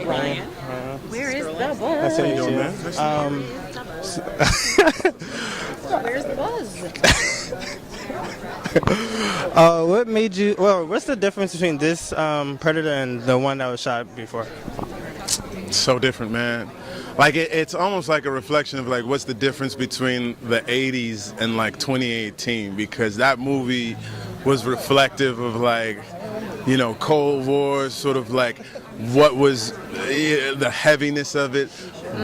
Ryan. Where is the How buzz? you doing, man? Where's the buzz? What made you? Well, what's the difference between this Predator and the one that was shot before? So different, man. Like it's almost like a reflection of like what's the difference between the 80s and like 2018, because that movie was reflective of like, you know, Cold War, sort of like what was the heaviness of it,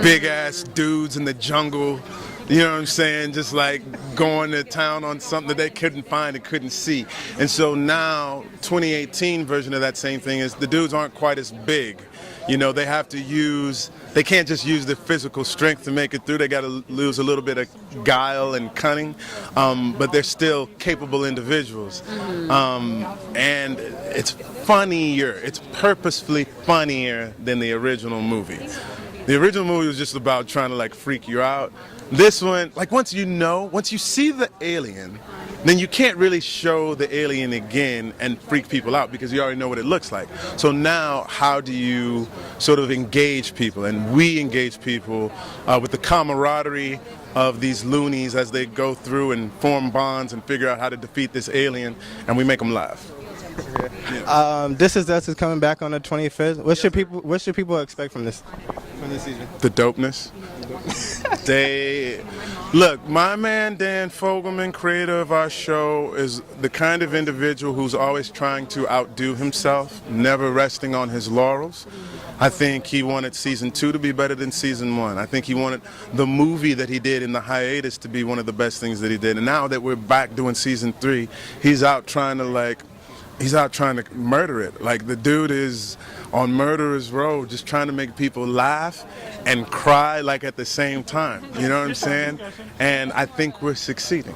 big ass dudes in the jungle, you know what I'm saying, just like going to town on something that they couldn't find and couldn't see. And so now 2018 version of that same thing is the dudes aren't quite as big. You know, they have to use, they can't just use their physical strength to make it through. They got to lose a little bit of guile and cunning, but they're still capable individuals. And it's funnier, it's purposefully funnier than the original movie. The original movie was just about trying to like freak you out. This one, like once you see the alien, then you can't really show the alien again and freak people out because you already know what it looks like. So now, how do you sort of engage people? And we engage people with the camaraderie of these loonies as they go through and form bonds and figure out how to defeat this alien, and we make them laugh. This Is Us is coming back on the 25th. What should people expect from this season? The dopeness. Look, my man Dan Fogelman, creator of our show, is the kind of individual who's always trying to outdo himself, never resting on his laurels. I think he wanted season 2 to be better than season 1. I think he wanted the movie that he did in the hiatus to be one of the best things that he did. And now that we're back doing season 3, he's out trying to murder it. Like the dude is on murderer's row, just trying to make people laugh and cry like at the same time. You know what I'm saying? And I think we're succeeding.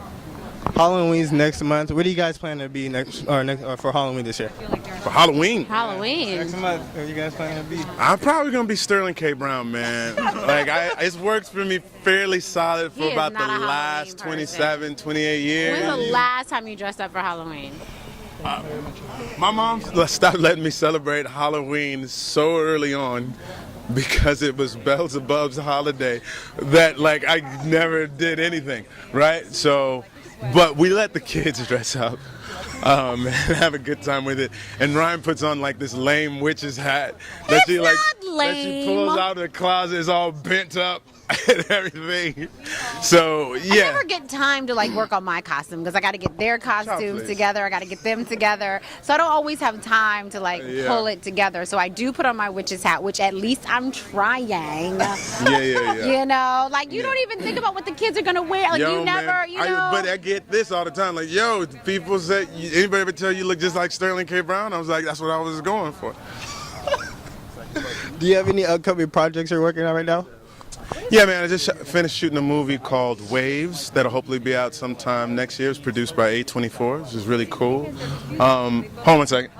Halloween's next month. Where do you guys plan to be for Halloween this year? For Halloween, Next month, where you guys planning to be? I'm probably gonna be Sterling K. Brown, man. Like it's worked for me fairly solid for about the last 27, 28 years. When's the last time you dressed up for Halloween? My mom stopped letting me celebrate Halloween so early on because it was Beelzebub's holiday that like I never did anything, right? So, but we let the kids dress up and have a good time with it. And Ryan puts on like this lame witch's hat that she like that she pulls out of the closet, is all bent up and everything. So yeah. I never get time to like work on my costume because I got to get their costumes together. I got to get them together. So I don't always have time to like pull it together. So I do put on my witch's hat, which at least I'm trying. Yeah. You know, like you don't even think about what the kids are gonna wear. Like you never, man, you know. But I get this all the time. Like, yo, people say, anybody ever tell you look just like Sterling K. Brown? I was like, that's what I was going for. Do you have any upcoming projects you're working on right now? Yeah, man, I just finished shooting a movie called Waves that'll hopefully be out sometime next year. It's produced by A24, which is really cool. Hold on one second.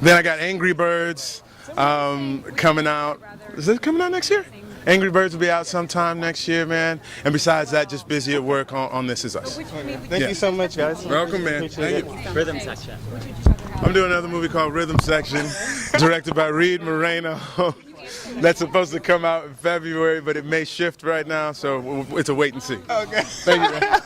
Then I got Angry Birds coming out. Is it coming out next year? Angry Birds will be out sometime next year, man. And besides that, just busy at work on This Is Us. Thank you so much, guys. Welcome, man. Thank you. Rhythm section. I'm doing another movie called Rhythm Section, directed by Reed Moreno. That's supposed to come out in February, but it may shift right now, so it's a wait and see. Okay. Thank you, man.